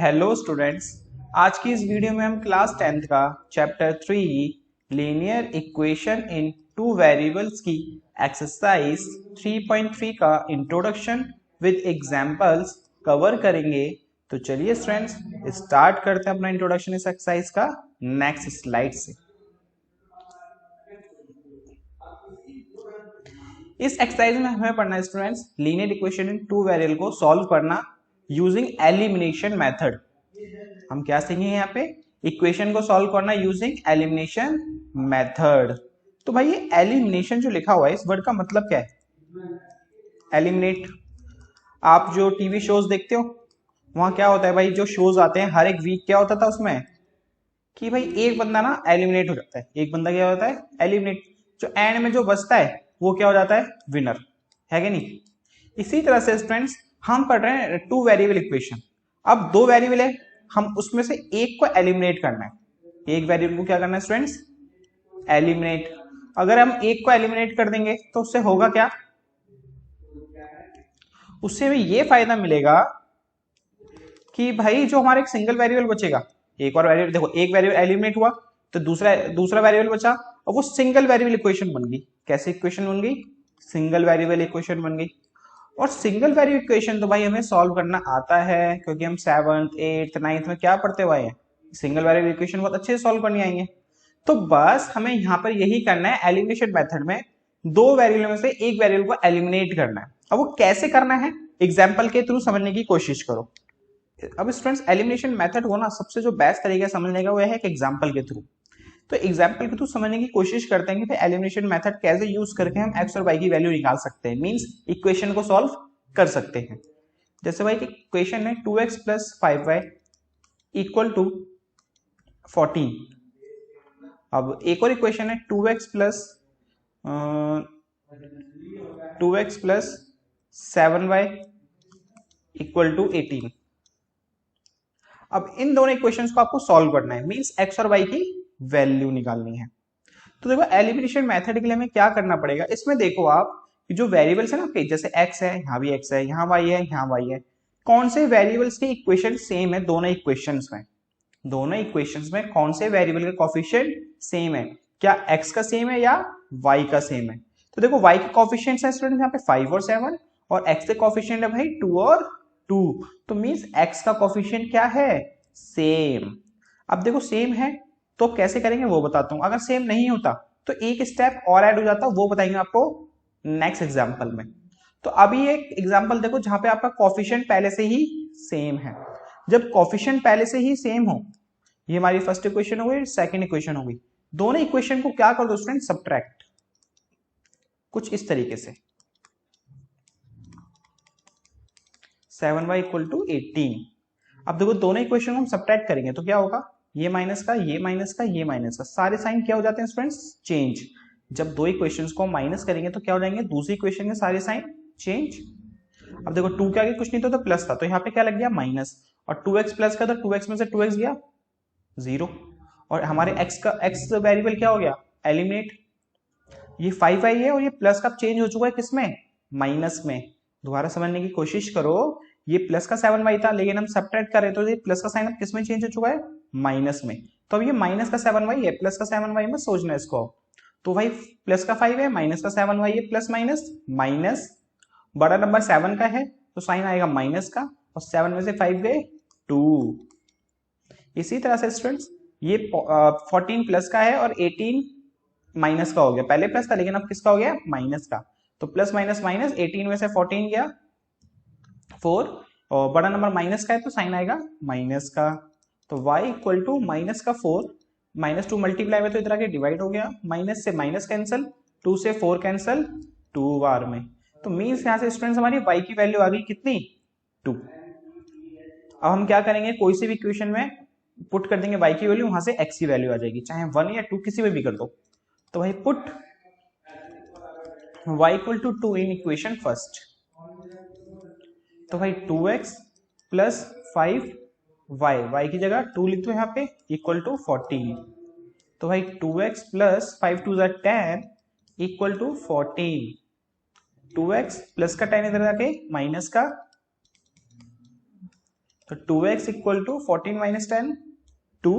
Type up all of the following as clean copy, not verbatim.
Hello students. आज की इस वीडियो में हम क्लास 10th का chapter 3 linear equation in two variables की एक्सरसाइज 3.3 का इंट्रोडक्शन विद एग्जांपल्स कवर करेंगे। तो चलिए स्टूडेंट्स स्टार्ट करते हैं अपना इंट्रोडक्शन इस एक्सरसाइज का नेक्स्ट स्लाइड से। इस एक्सरसाइज में हमें पढ़ना है students linear equation in two variable को सॉल्व करना यूजिंग एलिमिनेशन मेथड। हम क्या सीखेंगे यहाँ पे, इक्वेशन को सॉल्व करना यूजिंग एलिमिनेशन मेथड। तो भाई ये एलिमिनेशन जो लिखा हुआ है इस वर्ड का मतलब क्या है? एलिमिनेट। आप जो टीवी शोज देखते हो वहां क्या होता है भाई, जो शोज आते हैं हर एक वीक क्या होता था उसमें कि भाई एक बंदा ना एलिमिनेट हो जाता है। एक बंदा क्या होता है? एलिमिनेट। जो एंड में जो बचता है वो क्या हो जाता है? विनर। है कि नहीं? इसी तरह से स्टूडेंट्स हम पढ़ रहे हैं टू वेरिएबल इक्वेशन। अब दो वेरिएबल है, हम उसमें से एक को एलिमिनेट करना है। एक वेरिएबल को क्या करना है स्टूडेंट्स? एलिमिनेट। अगर हम एक को एलिमिनेट कर देंगे तो उससे होगा क्या? उससे भी ये फायदा मिलेगा कि भाई जो हमारा एक सिंगल वेरिएबल बचेगा, एक और वेरिएबल देखो, एक वेरिएबल एलिमिनेट हुआ तो दूसरा दूसरा वेरिएबल बचा और वो सिंगल वेरिएबल इक्वेशन बन गई। कैसे इक्वेशन बन गई? सिंगल वेरिएबल इक्वेशन बन गई। और सिंगल वेरिएबल इक्वेशन तो भाई हमें सॉल्व करना आता है क्योंकि हम 7th 8th 9th में क्या पढ़ते हुए हैं, सिंगल वेरिएबल इक्वेशन बहुत अच्छे से सॉल्व करनी आएंगे। तो बस हमें यहाँ पर यही करना है, एलिमिनेशन मेथड में दो वेरिएबल में से एक वेरिएबल को एलिमिनेट करना है। अब वो कैसे करना है एग्जाम्पल के थ्रू समझने की कोशिश करो। अब स्टूडेंट्स एलिमिनेशन मेथड को ना सबसे जो बेस्ट तरीका समझने का वो है कि एग्जाम्पल के थ्रू। तो एग्जाम्पल के थ्रू समझने की कोशिश करते हैं कि भाई एलिमिनेशन मेथड कैसे यूज करके हम एक्स और वाई की वैल्यू निकाल सकते हैं, मींस इक्वेशन को सॉल्व कर सकते हैं। जैसे भाई इक्वेशन है 2x plus 5y equal to 14। अब एक और इक्वेशन है 2x plus 7y equal to 18। अब इन दोनों इक्वेशंस को आपको सॉल्व करना है, मींस एक्स और वाई की वैल्यू निकालनी है। तो देखो एलिमिनेशन मेथड के लिए हमें क्या करना पड़ेगा, इसमें देखो आप जो वेरिएबल्स है ना आपके, जैसे x है, यहाँ भी x है, यहाँ y है, यहाँ y है, कौन से वेरिएबल्स के इक्वेशन सेम है दोनों इक्वेशंस में? दोनों इक्वेशंस में कौन से वेरिएबल का कोफिशिएंट सेम है? क्या x का सेम है या y का सेम है? तो देखो y के कोफिशिएंट्स है स्टूडेंट यहाँ पे 5 और 7 और x के कोफिशिएंट है भाई 2 और 2। तो मींस x का कोफिशिएंट क्या है? सेम। अब देखो सेम है तो कैसे करेंगे वो बताता हूं। अगर सेम नहीं होता तो एक स्टेप और ऐड हो जाता, वो बताएंगे आपको नेक्स्ट एग्जांपल में। तो अभी एक एग्जांपल देखो जहां पे आपका कोफिशिएंट पहले से ही सेम है। जब कोफिशिएंट पहले से ही सेम हो, ये हमारी फर्स्ट इक्वेशन हो गई, सेकंड इक्वेशन हो गई, दोनों इक्वेशन को क्या कर दो स्टूडेंट? सब्ट्रैक्ट। कुछ इस तरीके से 7y इक्वल टू 18। अब देखो दोनों इक्वेशन को हम सब्ट्रैक्ट करेंगे तो क्या होगा? ये माइनस का, ये माइनस का, ये माइनस का, सारे साइन क्या हो जाते हैं स्टूडेंट्स? चेंज। जब दो इक्वेशंस को माइनस करेंगे तो क्या हो जाएंगे? दूसरी इक्वेशन के सारे साइन चेंज। अब देखो 2 के आगे कुछ नहीं था तो प्लस था, तो यहाँ पे क्या लग गया? माइनस। और 2x प्लस का, तो 2x में से 2x गया 0। और हमारे x वेरिएबल क्या हो गया? एलिमिनेट। ये 5y है और ये प्लस का चेंज हो चुका है किसमें? माइनस में। दोबारा समझने की कोशिश करो, ये प्लस का 7y था लेकिन हम सब्ट्रैक्ट कर रहे तो ये प्लस का साइन अब किसमें चेंज हो चुका है? माइनस में। तो अब ये माइनस का 7y है, प्लस का 7y में सोचना है इसको। तो भाई प्लस का 5 है, माइनस का 7y है, प्लस माइनस माइनस। बड़ा नंबर 7 का है तो साइन आएगा माइनस का, और 7 में से 5 गए 2। इसी तरह से स्टूडेंट्स ये 14 प्लस का है और 18 माइनस का हो गया। पहले प्लस था लेकिन अब किसका हो गया? माइनस का। तो प्लस माइनस माइनस, 18 में से 14 गया 4, और बड़ा नंबर माइनस का है तो साइन आएगा माइनस का। तो y इक्वल टू माइनस का 4, माइनस 2 मल्टीप्लाई में तो इधर आके डिवाइड हो गया, माइनस से माइनस कैंसिल, 2 से 4 कैंसिल, 2 बार में। तो मीन्स यहाँ से स्टूडेंट्स हमारी y की वैल्यू आ गई कितनी? 2। अब हम क्या करेंगे, कोई सी भी इक्वेशन में पुट कर देंगे y की वैल्यू, वहां से x की वैल्यू आ जाएगी, चाहे 1 या 2 किसी में भी कर दो। तो भाई put y equal to 2 in equation first. तो भाई 2x प्लस 5y की जगह 2 लिख दो यहाँ पे, इक्वल टू 14। तो भाई 2x plus 5 2 10 equal to 14। 2x plus का 10 इधर जाके माइनस का, तो 2x equal to 14 minus 10 2,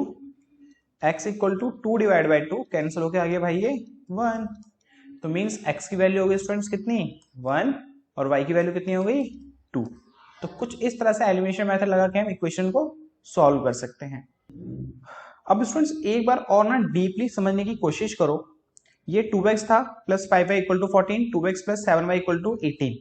x equal to 2 divide by 2 cancel होके आ गया भाई ये 1। तो मीन्स x की वैल्यू हो गई स्टूडेंट्स कितनी 1 और y की वैल्यू कितनी हो गई 2। तो कुछ इस तरह से एलिमिनेशन मेथड लगा के हम इक्वेशन को सॉल्व कर सकते हैं। अब स्टूडेंट्स एक बार और ना डीपली समझने की कोशिश करो। ये 2x था plus 5y equal to 14, 2x plus 7y equal to 18।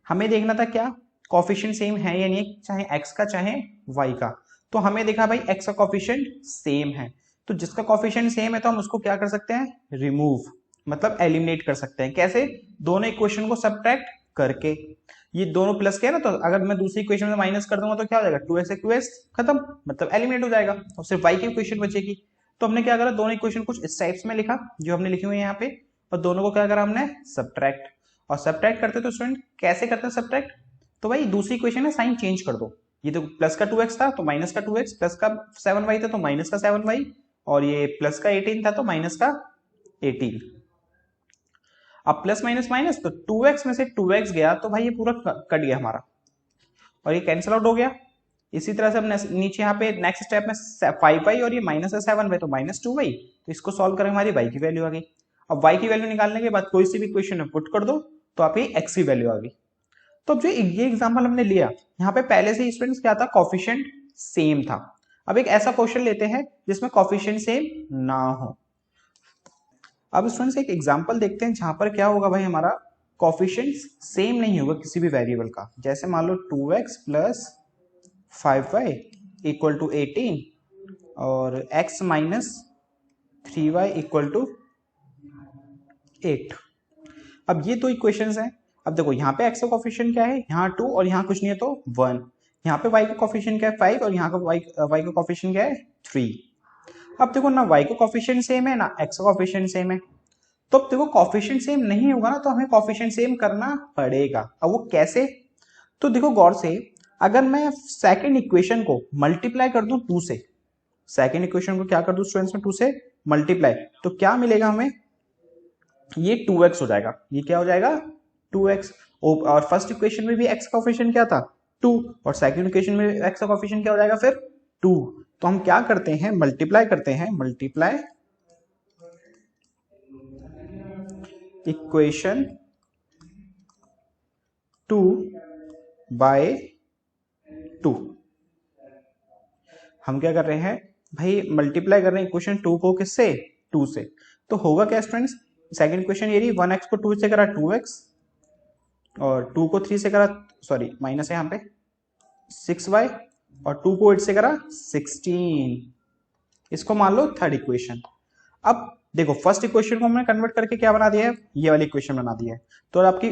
हमें देखना था क्या कोफिशिएंट सेम है या नहीं, चाहे x का चाहे y का। तो हमें देखा भाई x का कोफिशिएंट सेम है, तो जिसका कोफिशिएंट सेम है तो हम उसको क्या कर सकते हैं रिमूव, मतलब एलिमिनेट कर सकते हैं। कैसे? दोनों इक्वेशन को सब्ट्रैक्ट करके। ये दोनों प्लस के है ना, तो अगर मैं दूसरी इक्वेशन में माइनस कर दूंगा तो क्या हो जाएगा 2x 2x खत्म, मतलब एलिमिनेट हो जाएगा और सिर्फ y की इक्वेशन बचेगी। तो हमने क्या करा दोनों इक्वेशन कुछ इस टाइप्स में लिखा जो हमने लिखी हुई है यहाँ पे, और दोनों को क्या करा हमने सब्ट्रैक्ट। और सब्ट्रैक्ट करते तो स्टूडेंट कैसे करते हैं सब्ट्रैक्ट, तो भाई दूसरी इक्वेशन है साइन चेंज कर दो। ये तो प्लस का 2x था तो माइनस का 2x, प्लस का 7y था तो माइनस का 7y, और ये प्लस का 18 था तो माइनस का 18। अब प्लस माइनस माइनस तो 2x में से 2x गया तो भाई ये पूरा कट गया हमारा और ये कैंसिल आउट हो गया। इसी तरह से हम नीचे यहाँ पे नेक्स्ट स्टेप में 5y और ये माइनस है 7y तो माइनस 2y, तो इसको सॉल्व करेंगे हमारी y की वैल्यू आ गई। अब y की वैल्यू निकालने के बाद कोई सी भी इक्वेशन में पुट कर दो तो आपकी x की वैल्यू आ गई। तो अब जो ये एग्जांपल हमने लिया यहाँ पे पहले से स्टूडेंट्स क्या था कोफिशिएंट सेम था। अब एक ऐसा क्वेश्चन लेते हैं जिसमें कोफिशिएंट सेम ना हो। अब स्टूडेंट्स एक एग्जांपल देखते हैं जहां पर क्या होगा भाई हमारा कोफिशिएंट सेम नहीं होगा किसी भी वेरिएबल का। जैसे मान लो 2x plus 5y equal to 18 और x minus 3y equal to 8। अब ये दो इक्वेशंस हैं। अब देखो यहाँ पे x का कोफिशिएंट क्या है, यहाँ 2 और यहाँ कुछ नहीं है तो 1। यहाँ पे y का कोफिशिएंट क्या है 5 और यहाँ का y का कोफिशिएंट क्या है 3। अब देखो ना y का कोफिशिएंट सेम है ना x का कोफिशिएंट सेम है, तो अब देखो कोफिशिएंट सेम नहीं होगा ना तो हमें कोफिशिएंट सेम करना पड़ेगा। अब वो कैसे, तो देखो गौर से, अगर मैं सेकंड इक्वेशन को मल्टीप्लाई कर दूं 2 से, सेकंड इक्वेशन को क्या कर दूं स्टूडेंट्स में 2 से मल्टीप्लाई, तो क्या मिलेगा हमें, ये 2x हो जाएगा। ये क्या हो जाएगा 2x। और फर्स्ट इक्वेशन में भी x का कोफिशिएंट क्या था 2 और सेकंड इक्वेशन में x का कोफिशिएंट क्या हो जाएगा फिर 2। तो हम क्या करते हैं मल्टीप्लाई करते हैं, मल्टीप्लाई इक्वेशन 2 बाय 2। हम क्या कर रहे हैं भाई मल्टीप्लाई कर रहे हैं इक्वेशन 2 को किससे 2 से। तो होगा क्या स्टूडेंट्स, सेकंड इक्वेशन ये रही 1x को 2 से करा 2x और 2 को 3 से करा, सॉरी माइनस है यहाँ पे 6y और 2 को 8 से करा 16। इसको मान लो थर्ड इक्वेशन। अब देखो फर्स्ट इक्वेशन को हमने कन्वर्ट करके क्या बना दिया है, ये वाली इक्वेशन बना दिया है। तो आपकी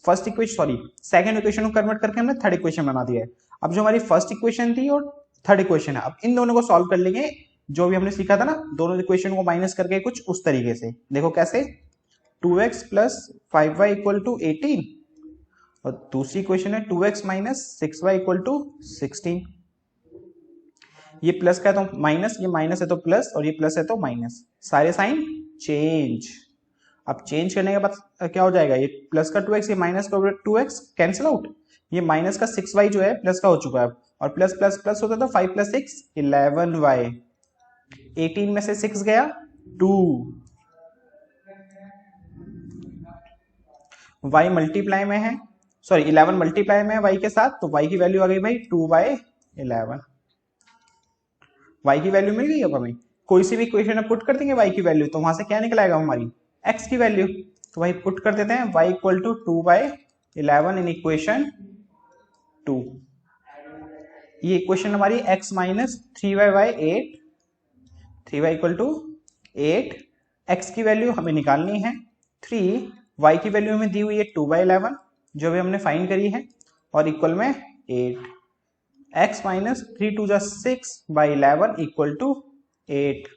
first equation sorry second equation को कन्वर्ट करके हमने थर्ड इक्वेशन बना दिया है। अब जो हमारी फर्स्ट इक्वेशन थी और थर्ड इक्वेशन है, अब इन दोनों को सॉल्व कर लेंगे। जो भी हमने सीखा था ना दोनों इक्वेशन को माइनस करके कुछ उस तरीके से, देखो कैसे 2x plus 5y equal to 18 और दूसरी इक्वेशन है 2x minus 6y equal to 16। ये प्लस का है तो माइनस, ये माइनस है तो प्लस और ये प्लस है तो माइनस, सारे साइन चेंज। अब चेंज करने के बाद क्या हो जाएगा, ये प्लस का 2x ये माइनस का 2x कैंसिल आउट, ये माइनस का 6y जो है प्लस का हो चुका है और प्लस प्लस प्लस होता तो 5 प्लस 6 11y, 18 में से 6 गया 2, y मल्टीप्लाई में है, सॉरी 11 मल्टीप्लाई में है y के साथ, तो y की वैल्यू आ गई भाई 2/11। y की वैल्यू मिल गई। अब हमें कोई सी भी इक्वेशन में पुट कर देंगे y की वैल्यू, तो वहां से क्या निकल आएगा हमारी x की वैल्यू। तो भाई पुट कर देते हैं y equal to 2/11 in equation 2। ये इक्वेशन हमारी x minus 3y/8, 3y equal to 8, x की वैल्यू हमें निकालनी है 3, y की वैल्यू हमें दी हुई है 2/11 जो भी हमने फाइंड करी है और इक्वल में 8, x माइनस 3 2 जा 6/11 इक्वल टू 8,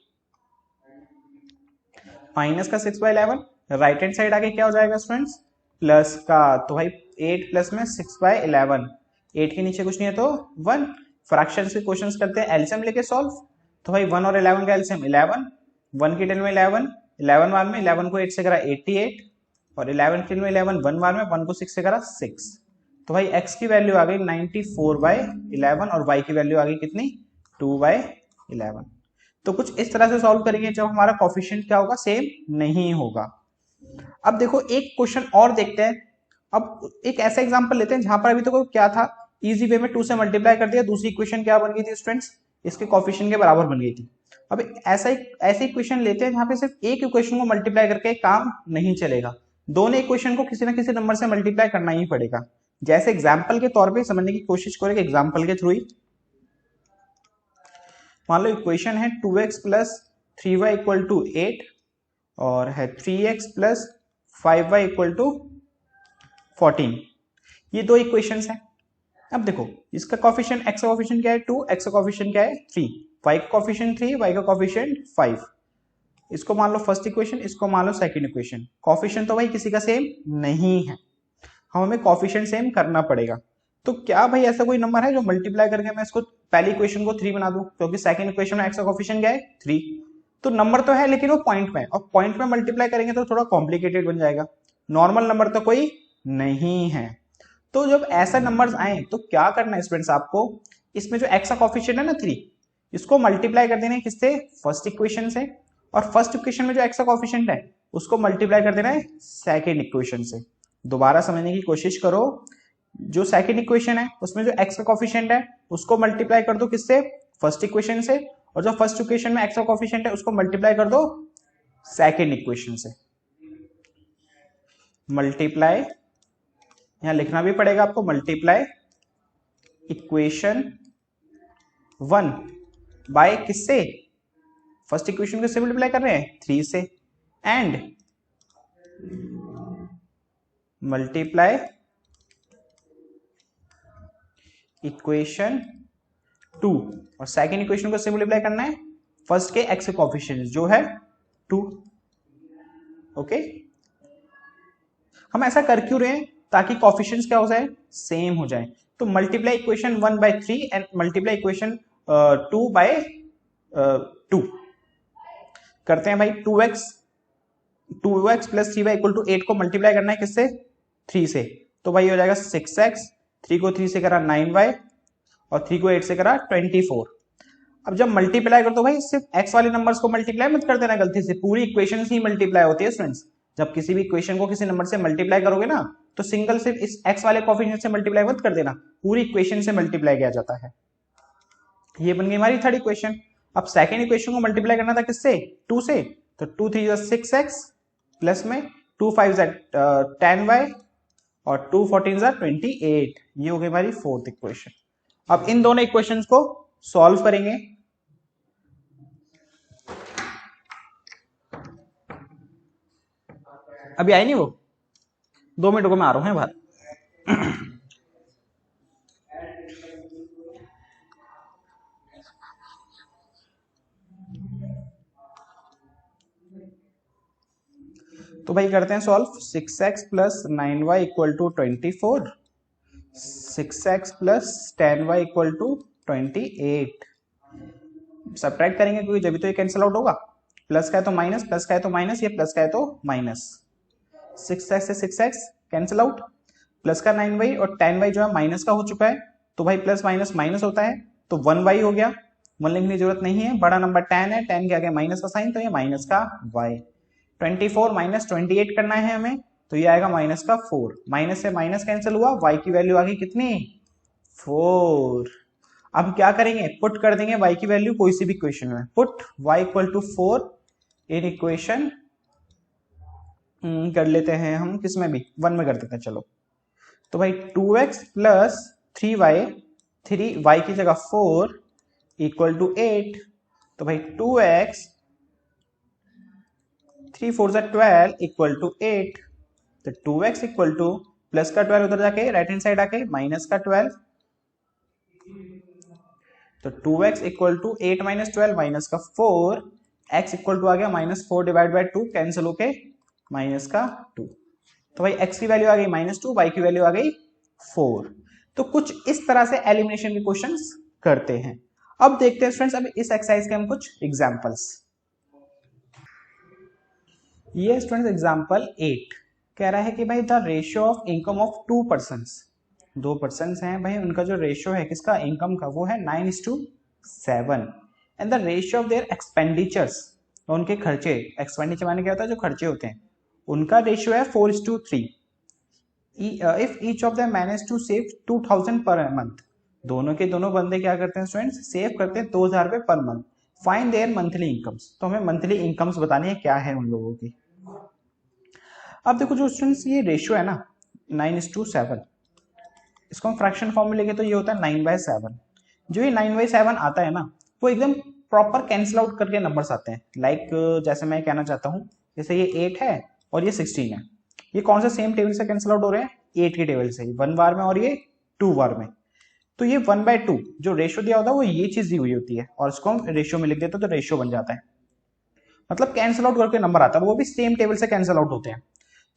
माइनस का 6/11 राइट हैंड साइड आगे क्या हो जाएगा स्टूडेंट्स प्लस का, तो भाई 8 प्लस में 6/11, 8 के नीचे कुछ नहीं है तो 1। फ्रैक्शन के क्वेश्चंस करते हैं एलसीएम लेके सॉल्व, तो भाई 1 और 11 का एलसीएम 11, 1 की 10 में 11, 11 बार में 11 को 8 से करा 88 और 11 की 10 में 11 1 बार में 1 को 6 से करा 6, तो भाई x की वैल्यू आ गई 94/11 और y की वैल्यू आ गई कितनी 2/11। तो कुछ इस तरह से सॉल्व करेंगे जब हमारा कोफिशिएंट क्या होगा सेम नहीं होगा। अब देखो एक क्वेश्चन और देखते हैं। अब एक ऐसा एग्जांपल लेते हैं जहां पर अभी तो क्या था, इजी वे में 2 से मल्टीप्लाई कर दिया, दूसरी इक्वेशन क्या बन गई थी स्टूडेंट्स, इसके कोफिशिएंट के बराबर बन गई थी। अब ऐसे इक्वेशन लेते हैं जहां पे सिर्फ एक इक्वेशन को मल्टीप्लाई करके काम नहीं चलेगा, दोनों इक्वेशन को किसी ना किसी नंबर से मल्टीप्लाई करना ही पड़ेगा। जैसे एग्जाम्पल के तौर पर समझने की कोशिश करेंगे एग्जाम्पल के थ्रू ही। मान लो इक्वेशन है 2x plus 3y equal to 8 और है 3x plus 5y equal to 14। ये दो इक्वेशंस हैं। अब देखो इसका कोफिशिएंट x का कोफिशिएंट क्या है 2, x का कोफिशिएंट क्या है 3, y का कोफिशिएंट 3, y का कोफिशिएंट 5। इसको मान लो फर्स्ट इक्वेशन, इसको मान लो सेकंड इक्वेशन। कोफिशिएंट तो भाई किसी का सेम नहीं है, हमें कोफिशिएंट सेम करना पड़ेगा। तो क्या भाई ऐसा कोई नंबर है जो मल्टीप्लाई करके मैं इसको पहली इक्वेशन को 3 बना दूं, क्योंकि सेकंड इक्वेशन में x का कोफिशिएंट क्या है 3। तो नंबर तो है लेकिन वो पॉइंट में, और पॉइंट में मल्टीप्लाई करेंगे तो थोड़ा कॉम्प्लिकेटेड बन जाएगा, नॉर्मल नंबर तो कोई नहीं है। तो जब ऐसा नंबर्स आए तो क्या करना है स्टूडेंट्स आपको, इसमें जो x का कोफिशिएंट है ना 3, इसको मल्टीप्लाई कर देना है किससे, फर्स्ट इक्वेशन से, और फर्स्ट इक्वेशन में जो x का कोफिशिएंट है उसको मल्टीप्लाई कर देना है सेकंड इक्वेशन से। दोबारा समझने की कोशिश करो, जो सेकंड इक्वेशन है उसमें जो x का कोफिशिएंट है उसको मल्टीप्लाई कर दो किससे, फर्स्ट इक्वेशन से, और जो फर्स्ट इक्वेशन में x का कोफिशिएंट है उसको मल्टीप्लाई कर दो सेकंड इक्वेशन से। मल्टीप्लाई, यहां लिखना भी पड़ेगा आपको, मल्टीप्लाई इक्वेशन 1 बाय किससे, फर्स्ट इक्वेशन किससे मल्टीप्लाई कर रहे हैं 3 से, एंड मल्टीप्लाई इक्वेशन 2, और सेकेंड इक्वेशन को सिंपलीफाई करना है फर्स्ट के x के कोफिशिएंट जो है 2। ओके, हम ऐसा कर क्यों रहे हैं, ताकि कोफिशिएंट्स क्या हो जाए सेम हो जाए। तो multiply equation 1/3 and multiply equation 2/2 करते हैं भाई। 2x plus 3y equal to 8 को मल्टीप्लाई करना है किससे 3 से, तो भाई हो जाएगा 6x, 3 को 3 से करा 9y और 3 को 8 से करा 24। अब जब मल्टीप्लाई कर दो भाई सिर्फ x वाले नंबर्स को मल्टीप्लाई मत कर देना गलती से, पूरी इक्वेशन ही मल्टीप्लाई होती है स्टूडेंट्स। जब किसी भी इक्वेशन को किसी नंबर से मल्टीप्लाई करोगे ना तो सिंगल सिर्फ इस x वाले कोफिशिएंट से मल्टीप्लाई मत कर देना, पूरी इक्वेशन से मल्टीप्लाई किया जाता है। ये बन गई हमारी थर्ड इक्वेशन। अब सेकेंड इक्वेशन को मल्टीप्लाई करना था किससे 2 से, तो 2 3 6x प्लस में 2 5 10y और 2 14 28। ये हो गई हमारी फोर्थ इक्वेशन। अब इन दोनों इक्वेशंस को सॉल्व करेंगे। अभी आई नहीं वो, 2 मिनट को मैं आ रहा हूं बाहर। तो भाई करते हैं solve. 6x plus 9y equal to 24, 6x plus 10y equal to 28। Subtract करेंगे क्योंकि जब भी तो ये कैंसिल आउट होगा, प्लस का है तो माइनस, प्लस का है तो माइनस, ये प्लस का है तो माइनस। 6x से 6x कैंसिल आउट, प्लस का 9y और 10y जो है माइनस का हो चुका है, तो भाई प्लस माइनस माइनस होता है, तो 1y हो गया। 1 लिखने की जरूरत नहीं है, बड़ा नंबर 10 है, 10 के आगे माइनस का साइन, तो ये माइनस का y। 24 माइनस 28 करना है हमें, तो ये आएगा माइनस का 4। माइनस से माइनस कैंसिल हुआ, y की वैल्यू आ गई कितनी 4। अब क्या करेंगे, पुट कर देंगे y की वैल्यू कोई सी भी इक्वेशन में, put y equal to 4 in equation, कर लेते हैं हम किसमें भी 1 में कर देते हैं चलो। तो भाई 2x प्लस 3y, 3y की जगह 4 इक्वल टू 8, तो भाई 2x 3 4 12 इक्वल टू 8। तो 2x इक्वल टू प्लस का 12 उधर जाके राइट हैंड साइड आके माइनस का 12, तो 2x equal to 8 minus 12 minus का 4, x इक्वल टू आ गया माइनस 4 डिवाइड बाय 2, कैंसिल होके माइनस का 2। तो भाई x की वैल्यू आ गई -2, y की वैल्यू आ गई 4। तो कुछ इस तरह से एलिमिनेशन के क्वेश्चंस करते हैं। अब देखते हैं स्टूडेंट्स, अब इस एक्सरसाइज के हम कुछ एग्जांपल्स। ये स्टूडेंट्स एग्जांपल 8 कह रहा है कि भाई the ratio of income of 2 persons दो पर्सन हैं भाई, उनका जो रेशियो है किसका, इनकम का, वो है 9:7। And the ratio of their expenditures, उनके खर्चे, एक्सपेंडिचर माने क्या होता है, जो खर्चे होते हैं, उनका रेशियो है 4:3। If each of them manage to save 2000 per month, दोनों के दोनों बंदे क्या करते हैं स्टूडेंट्स, सेव करते हैं 2000 रुपए per month. Find there monthly incomes, तो हमें मंथली इनकम्स बतानी है क्या है उन लोगों की। अब देखो जो स्टूडेंट्स ये रेशियो है ना 9:7, इसको हम फ्रैक्शन फॉर्म में लेंगे तो ये होता है 9/7। जो ये 9/7 आता है ना, वो एकदम प्रॉपर कैंसिल आउट करके नंबर्स आते हैं। लाइक जैसे मैं कहना चाहता हूँ, जैसे ये 8 है और ये 16 है, ये कौन से सेम टेबल से कैंसिल आउट हो रहे हैं, 8 के टेबल से, 1 बार में और ये 2 बार में। तो ये 1/2 जो रेशियो दिया होता है वो ये चीज दी हुई होती है, और इसको हम रेशियो में लिख देते हैं तो रेशियो बन जाता है, मतलब कैंसिल आउट करके नंबर आता है, वो भी सेम टेबल से कैंसिल आउट होते हैं।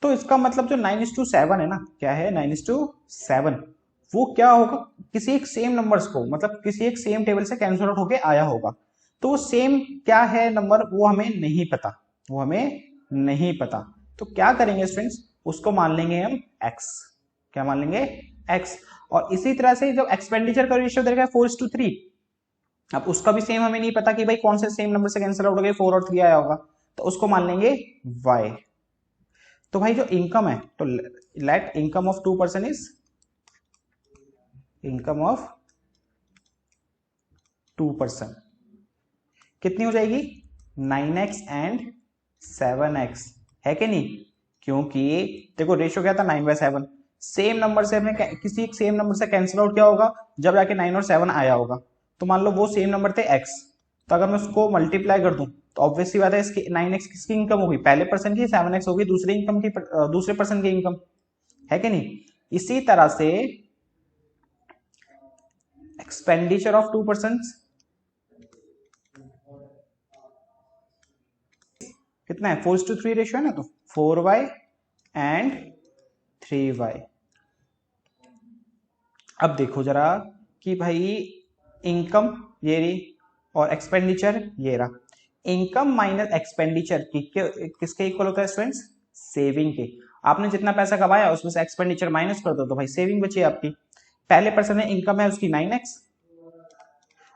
तो इसका मतलब जो 9:7 है ना, क्या है 9:7, वो क्या होगा, किसी एक सेम नंबर्स को, मतलब किसी एक सेम टेबल से कैंसिल आउट होके आया होगा। तो वो सेम क्या है नंबर, वो हमें नहीं पता, वो हमें नहीं पता। तो क्या करेंगे स्टूडेंट्स, उसको मान लेंगे हम x, क्या मान लेंगे x। और इसी तरह से जब एक्सपेंडिचर का रेशियो देगा 4:3, अब उसका भी सेम हमें नहीं पता कि भाई कौन से सेम नंबर से कैंसिल आउट हो गए, 4 और 3 आया होगा, तो उसको मान लेंगे y। तो भाई जो इनकम है, तो let income of 2 person is, income of 2 person कितनी हो जाएगी, 9x एंड 7x, है कि नहीं। क्योंकि देखो रेशियो क्या था 9/7, सेम नंबर से हमें किसी एक सेम नंबर से कैंसिल आउट क्या होगा जब जाके 9 और 7 आया होगा। तो मान लो वो सेम नंबर थे x, तो अगर मैं उसको मल्टीप्लाई कर दूं तो ऑब्वियसली बात है इसकी 9x किसकी इनकम होगी, पहले पर्सन की, 7x होगी दूसरे इनकम की, दूसरे पर्सन की इनकम, है कि नहीं। इसी तरह से एक्सपेंडिचर ऑफ 2 पर्सन कितना है, 4:3 रेशियो है ना, तो 4y एंड 3y। अब देखो जरा कि भाई इनकम ये रही और एक्सपेंडिचर ये रहा, इनकम माइनस एक्सपेंडिचर किसके इक्वल होता है स्टूडेंट्स, सेविंग के। आपने जितना पैसा कमाया उसमें से एक्सपेंडिचर माइनस कर दो तो भाई सेविंग बची आपकी। पहले पर्सन में इनकम है उसकी 9x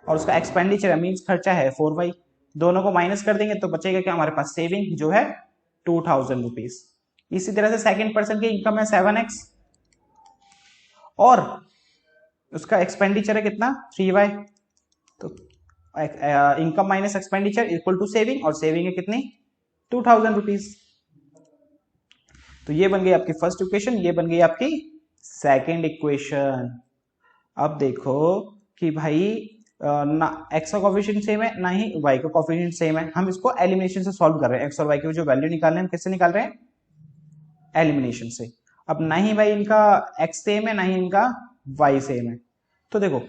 और उसका एक्सपेंडिचर है मीन्स खर्चा है 4y, दोनों को माइनस कर देंगे तो बचेगा क्या हमारे पास, सेविंग जो है 2000 रुपीज। इसी तरह से सेकंड पर्सन की इनकम है 7x और उसका एक्सपेंडिचर है कितना 3y, तो income minus expenditure equal to saving, और सेविंग है कितनी 2000 रुपीज। तो ये बन गई आपकी फर्स्ट इक्वेशन, ये बन गई आपकी सेकंड इक्वेशन। अब देखो कि भाई ना x का कोफिशिएंट सेम है ना ही y का कोफिशिएंट सेम है, हम इसको एलिमिनेशन से सॉल्व कर रहे हैं। x और y की जो वैल्यू निकाल रहे हैं हम किससे निकाल रहे हैं, एलिमिनेशन से। अब ना ही भाई इनका x सेम है ना ही इनका y सेम है, तो देखो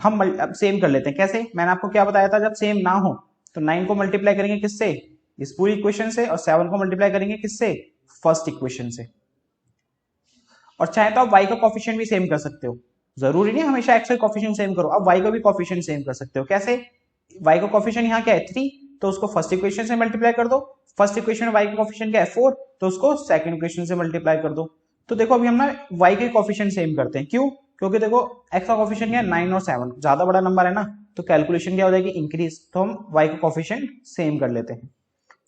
हम अब सेम कर लेते हैं। कैसे, मैंने आपको क्या बताया था, जब सेम ना हो तो 9 को मल्टीप्लाई करेंगे किससे, इस पूरी इक्वेशन से, और 7 को मल्टीप्लाई करेंगे किससे, फर्स्ट इक्वेशन से। और चाहे तो आप y का कोफिशिएंट भी सेम कर सकते हो, जरूरी नहीं हमेशा x का कोफिशिएंट सेम करो, आप y का भी कोफिशिएंट सेम कर सकते हो। कैसे, y का कोफिशिएंट यहाँ क्या है 3, तो उसको फर्स्ट इक्वेशन से मल्टीप्लाई कर दो, फर्स्ट इक्वेशन में y का कोफिशिएंट क्या है 4, तो उसको सेकंड इक्वेशन से मल्टीप्लाई कर दो। तो देखो अभी हम ना y के कोफिशिएंट सेम करते हैं, क्यों, क्योंकि देखो x का कोफिशिएंट क्या है 9 और 7, ज्यादा बड़ा नंबर है ना, तो कैलकुलेशन क्या हो जाएगी इंक्रीज, तो हम y का कोफिशिएंट सेम कर लेते हैं।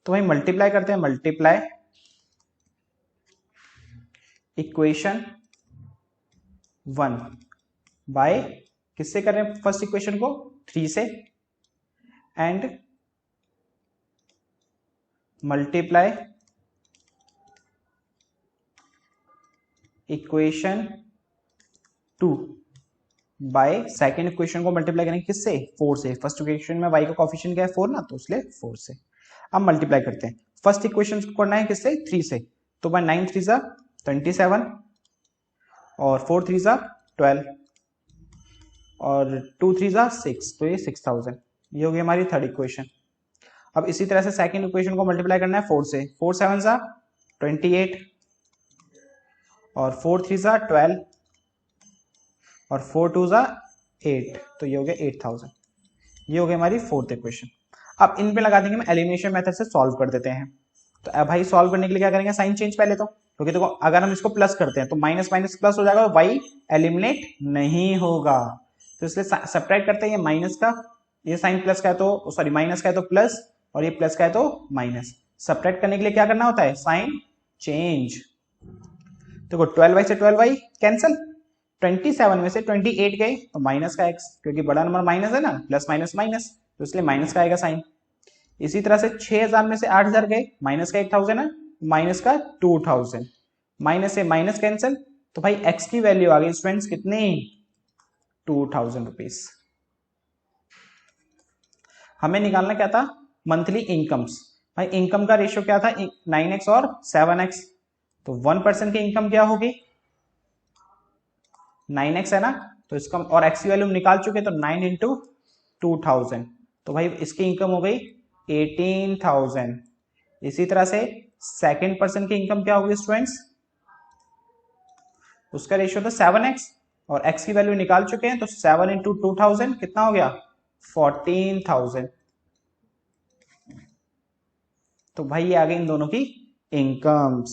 तो भाई मल्टीप्लाई करते हैं, मल्टीप्लाई इक्वेशन 1 बाय किससे कर रहे हैं, फर्स्ट इक्वेशन को 3 से, and multiply equation 2 by second equation को मल्टीप्लाई करेंगे किससे 4 से, फर्स्ट इक्वेशन में y का कोफिशिएंट क्या है 4 ना, तो इसलिए 4 से। अब मल्टीप्लाई करते हैं, फर्स्ट इक्वेशन को करना है किससे 3 से, तो बाय 9 3 जा 27 और 4 3 जा 12 और 2 3 जा 6, तो ये 6000, ये होगी हमारी थर्ड इक्वेशन। अब इसी तरह से सेकंड इक्वेशन को मल्टीप्लाई करना है 4 से, 4 7 जा 28 और 4 3 जा 12 और 4 2 जा 8, तो ये हो गया 8000, ये हो गई हमारी फोर्थ इक्वेशन। अब इन पे लगा देंगे, हम एलिमिनेशन मेथड से सॉल्व कर देते हैं। तो अब भाई सॉल्व करने के लिए क्या करेंगे, साइन चेंज पहले तो क्योंकि देखो अगर हम इसको प्लस करते हैं तो माइनस माइनस प्लस हो जाएगा, वाई एलिमिनेट नहीं होगा, तो इसलिए सब्ट्रैक्ट करते हैं, ये माइनस का ये साइन प्लस का है तो सॉरी माइनस का है तो प्लस, और ये प्लस का है तो माइनस। सब्ट्रैक्ट करने के लिए क्या करना होता है, साइन चेंज। देखो 12y से 12y कैंसिल, 27 में से 28 गए तो माइनस का x, क्योंकि बड़ा नंबर माइनस है ना, प्लस माइनस माइनस, तो इसलिए माइनस का आएगा साइन। इसी तरह से 6000 में से 8000 गए, माइनस का 1000 है, माइनस का 2000, माइनस से माइनस कैंसिल, तो भाई x की वैल्यू आ गई स्टूडेंट्स कितनी, 2000 रुपीज। हमें निकालना क्या था, मंथली इनकम्स। भाई इनकम का रेशियो क्या था, 9x और 7x, तो 1% की इनकम क्या होगी, 9x है ना, तो इसका और x की वैल्यू निकाल चुके, तो 9 इंटू 2000, तो भाई इसकी इनकम हो गई 18,000। इसी तरह से सेकेंड पर्सन की इनकम क्या होगी स्टूडेंट्स, उसका रेशियो था 7x और x की वैल्यू निकाल चुके हैं, तो 7 इंटू 2000 कितना हो गया, 14,000। तो भाई ये आ गई इन दोनों की इनकम्स।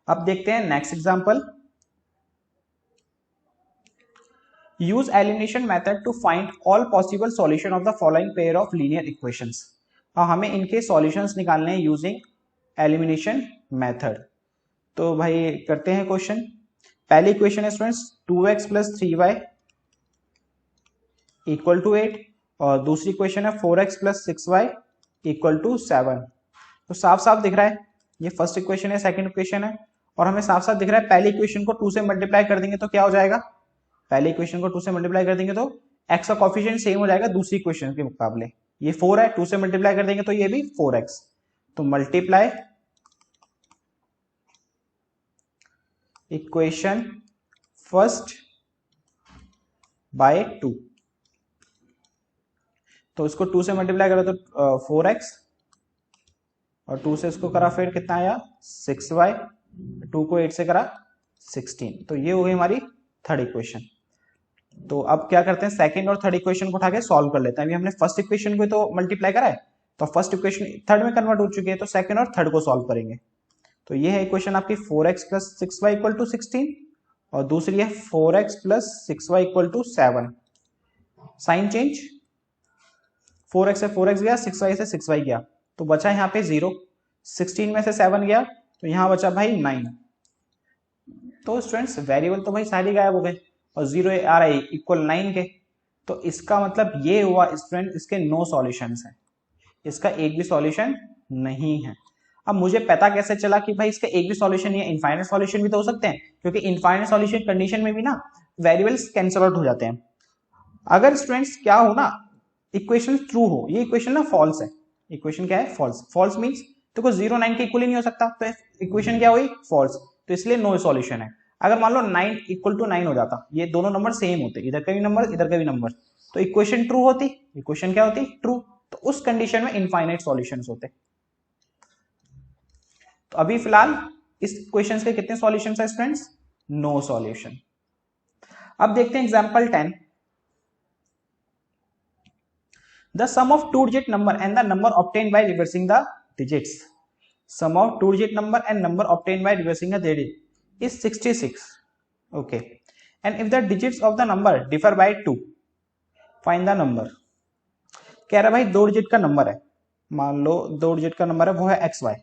अब देखते हैं next example. Use elimination method to find all possible solution of the following pair of linear equations. हमें इनके सॉल्यूशंस निकालने हैं यूजिंग एलिमिनेशन मेथड। तो भाई करते हैं क्वेश्चन। पहली इक्वेशन है students 2x plus 3y equal to 8, और दूसरी इक्वेशन है 4x plus 6y equal to 7। तो साफ साफ दिख रहा है ये फर्स्ट इक्वेशन है, सेकंड इक्वेशन है, और हमें साफ साफ दिख रहा है पहली इक्वेशन को 2 से मल्टीप्लाई कर देंगे तो क्या हो जाएगा, पहली इक्वेशन को 2 से मल्टीप्लाई कर देंगे तो x का कोफिशिएंट सेम हो जाएगा दूसरी इक्वेशन के मुकाबले। ये 4 है, 2 से मल्टीप्लाई कर देंगे तो ये भी 4x, तो मल्टीप्लाई इक्वेशन फर्स्ट बाय 2, तो इसको 2 से मल्टीप्लाई करो तो 4x, और 2 से इसको करा फिर कितना आया 6y, 2 को 8 से करा 16, तो ये हो गई हमारी थर्ड इक्वेशन। तो अब क्या करते हैं, सेकंड और थर्ड इक्वेशन को उठा के सॉल्व कर लेते हैं। अभी हमने फर्स्ट इक्वेशन को तो मल्टीप्लाई करा है, तो फर्स्ट इक्वेशन थर्ड में कन्वर्ट हो चुकी है, तो सेकंड और थर्ड को सॉल्व करेंगे। तो ये है इक्वेशन आपकी 4x plus 6y equal to 16, और दूसरी है 4x plus 6y equal to 7। Sign change, 4x से 4x गया, 6y से 6y गया, तो बचा यहाँ पे 0, 16 में से 7 गया तो यहाँ बचा भाई 9। तो स्टूडेंट्स वेरिएबल तो भाई सारी गायब हो गए, और 0 आ रहा है इक्वल 9 के, तो इसका मतलब ये हुआ स्टूडेंट इसके नो सॉल्यूशंस हैं, इसका एक भी सॉल्यूशन नहीं है। अब मुझे पता कैसे चला कि भाई इसका एक भी सॉल्यूशन नहीं है, इनफाइनाइट सॉल्यूशन भी तो हो सकते हैं, क्योंकि इनफाइनाइट सॉल्यूशन कंडीशन में भी ना वेरिएबल्स कैंसिल आउट हो जाते हैं। अगर स्टूडेंट्स क्या हो ना, इक्वेशन ट्रू हो, ये इक्वेशन ना फॉल्स है, इक्वेशन क्या है फॉल्स, फॉल्स मींस तो कोई 0 9 के इक्वल ही नहीं हो सकता, तो इक्वेशन क्या हुई फॉल्स, तो इसलिए नो सॉल्यूशन है। अगर मान लो 9 इक्वल टू 9 हो जाता, ये दोनों नंबर सेम होते, इधर का भी नंबर इधर का भी नंबर, तो इक्वेशन ट्रू होती, इक्वेशन क्या होती ट्रू, तो उस कंडीशन में इनफाइनाइट सॉल्यूशंस होते। तो अभी फिलहाल इस क्वेश्चन के कितने सॉल्यूशंस है स्टूडेंट्स, नो सॉल्यूशन। अब देखते हैं example 10। The sum of two digit number and the number obtained by reversing the digits. Sum of two digit number and number obtained by reversing the digit is 66. Okay. And if the digits of the number differ by 2, find the number. कह रहा भाई 2 digit का number है, मान लो 2 digit का number है वो है xy,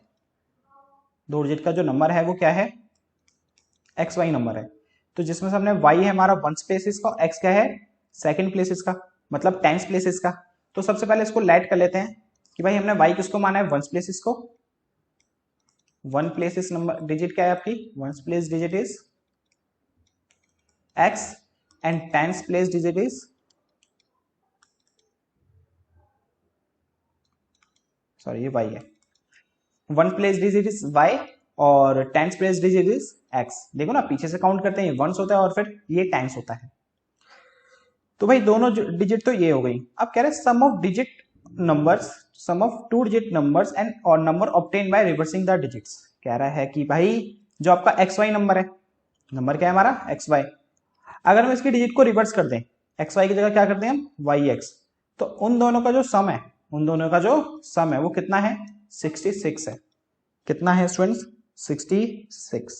2 डिजिट का जो नंबर है वो क्या है xy नंबर है, तो जिसमें से हमने y है हमारा वंस प्लेसेस का, x क्या है सेकंड प्लेसेस का, मतलब टेंस प्लेसेस का। तो सबसे पहले इसको लेट कर लेते हैं कि भाई हमने y किसको माना है वंस प्लेसेस को, वन प्लेसेस नंबर डिजिट क्या है आपकी, ones place digit is x and tens place digit is sorry ये y है, one place digit is y और tens place digit is x। देखो ना पीछे से काउंट करते हैं, ये वंस होता है और फिर ये टेंस होता है, तो भाई दोनों डिजिट तो ये हो गई। अब कह रहे हैं sum of digit numbers, sum of two digit numbers and और number obtain by reversing the digits. कह रहा है कि भाई जो आपका xy नंबर है, नंबर क्या है हमारा xy, अगर हम इसकी डिजिट को रिवर्स कर दें, xy की जगह क्या करते हैं हम yx, तो उन दोनों का जो सम है, उन दोनों का जो सम है वो कितना है 66 है। कितना है स्टूडेंट्स 66।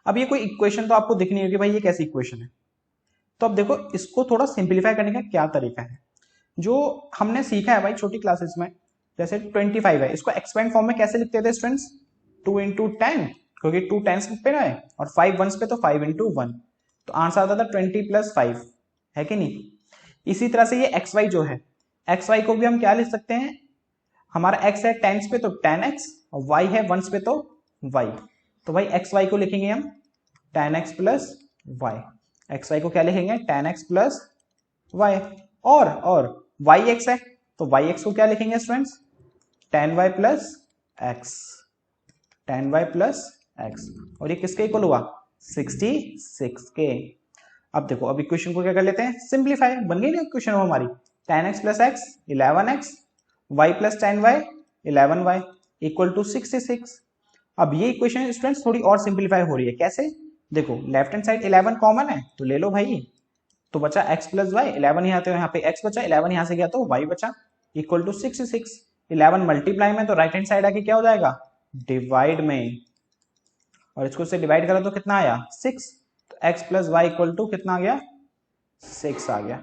अब ये कोई इक्वेशन तो आपको दिखनी होगी भाई ये कैसी इक्वेशन है। तो अब देखो इसको थोड़ा सिंप्लीफाई करने का क्या तरीका है, जो हमने सीखा है भाई छोटी क्लासेस में। जैसे 25 है, इसको एक्सपेंड फॉर्म में कैसे लिखते थे स्टूडेंट्स, 2 इंटू 10, क्योंकि 2 टेंस पे ना है और 5 वंस पे, तो 5 इंटू 1, तो आंसर आता था 20 + 5, है कि नहीं। इसी तरह से ये एक्स वाई जो है, एक्स वाई को भी हम क्या लिख सकते हैं, हमारा एक्स है टेंस पे तो 10x, और वाई है वंस पे तो y, तो भाई एक्स वाई को लिखेंगे हम 10x + y। एक्स वाई को क्या लिखेंगे 10x + y, और वाई एक्स है तो वाई एक्स को क्या लिखेंगे students 10y + x, 10y + x, और ये किसके इक्वल हुआ 66 के। अब देखो अब इक्वेशन को क्या कर लेते हैं सिंप्लीफाई, बन गई ना इक्वेशन हमारी 10x + x 11x, y + 10y 11y = 66। अब ये इक्वेशन स्टूडेंट्स थोड़ी और सिंप्लीफाई हो रही है, कैसे, देखो लेफ्ट हैंड साइड 11 कॉमन है तो ले लो भाई, तो बचा x + y, 11 यहाँ, तो यहाँ पे x बचा, 11 यहाँ से गया तो y बचा, = 66। 11 मल्टीप्लाई में तो राइट हैंड साइड आके क्या हो जाएगा डिवाइड में, और इसको से डिवाइड करो तो कितना आया 6, तो x + y = कितना आ गया 6 आ गया,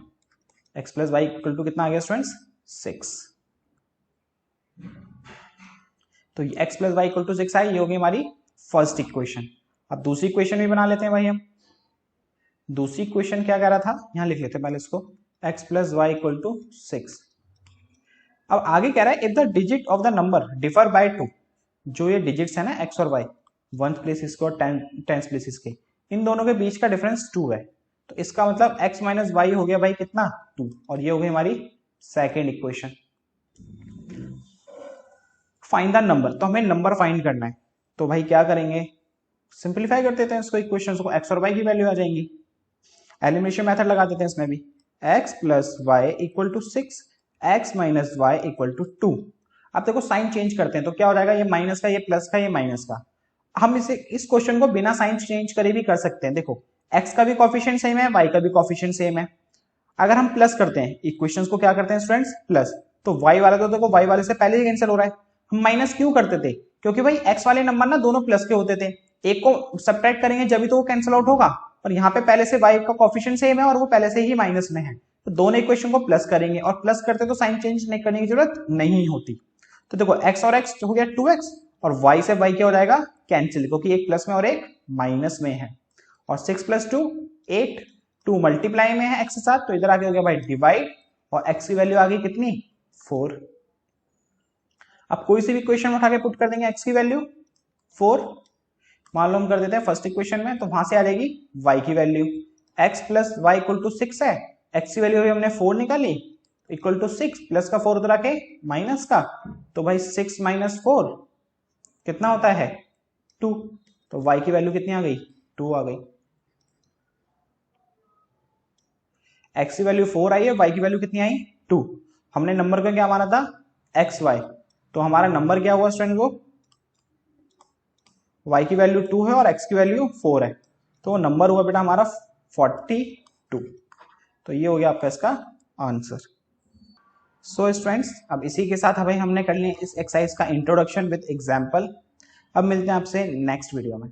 x + y = कितना आ गया स्टूडेंट्स 6। तो x + y = 6 आई, ये होगी हमारी फर्स्ट इक्वेशन। अब दूसरी इक्वेशन भी बना लेते हैं भाई हम। दूसरी इक्वेशन क्या कह रहा था, यहां लिख लेते हैं पहले इसको, x + y = 6। अब आगे कह रहा है if the digit of the number differ by 2, जो ये डिजिट्स है ना x और y, 1th प्लेसेस के और 10th प्लेसेस के, इन दोनों के बीच का डिफरेंस 2 है, तो इसका मतलब x - y हो गया भाई कितना 2, और ये हो गई हमारी second equation. Find the number, तो हमें नंबर फाइंड करना है, तो भाई क्या करेंगे सिंप्लीफाई कर देते हैं इसको, इक्वेशन को, x और y की वैल्यू आ जाएंगी, एलिमिनेशन मेथड लगा देते हैं इसमें भी, x + y = 6, x - y = 2। अब देखो साइन चेंज करते हैं तो क्या हो जाएगा, ये माइनस का, ये प्लस का, ये माइनस का, हम इस क्वेश्चन को बिना साइन चेंज करे भी कर सकते हैं। देखो x का भी कोफिशिएंट सेम है, y का भी कोफिशिएंट सेम है, अगर हम प्लस करते हैं इक्वेशंस को, क्या करते हैं स्टूडेंट्स प्लस, तो y वाला तो देखो y वाले से पहले ही कैंसिल हो रहा है, हम माइनस क्यों करते थे, क्योंकि भाई x वाले नंबर ना दोनों प्लस के होते थे, एक को सब्ट्रैक्ट करेंगे जब भी तो वो कैंसिल आउट होगा, और यहाँ पे पहले से y का कोफिशिएंट सेम है और वो पहले से ही माइनस में है, तो दोनों इक्वेशन को प्लस करेंगे, और प्लस करते तो साइन चेंज नहीं करने की जरूरत नहीं होती। तो देखो x और x हो गया 2x, और y से y क्या हो जाएगा कैंसिल, क्योंकि एक प्लस में और एक माइनस में है, और 6 + 2 8, 2 मल्टीप्लाई में है x के साथ, तो इधर आगे हो गया भाई डिवाइड, और x की वैल्यू आ गई कितनी 4। अब कोई सी भी इक्वेशन उठा के पुट कर देंगे x की वैल्यू 4, मान लो हम कर देते हैं फर्स्ट इक्वेशन में, तो वहां से आ जाएगी y की वैल्यू, x + y = 6 है, x की वैल्यू हमने 4 निकाली, इक्वल टू 6, प्लस का 4 उधर आके माइनस का, तो भाई 6 - 4 कितना होता है 2, तो y की वैल्यू कितनी आ गई 2 आ गई, x की वैल्यू 4 आई है, y की वैल्यू कितनी आई 2, हमने नंबर को क्या माना था x y, तो हमारा नंबर क्या हुआ स्टूडेंट, वो y की वैल्यू 2 है और x की वैल्यू 4 है, तो नंबर हुआ बेटा हमारा 42। तो ये हो गया आपका इसका आंसर। सो स्टूडेंट्स अब इसी के साथ भाई हमने कर लिया इस एक्सरसाइज का इंट्रोडक्शन विद एग्जांपल। अब मिलते हैं आपसे नेक्स्ट वीडियो में।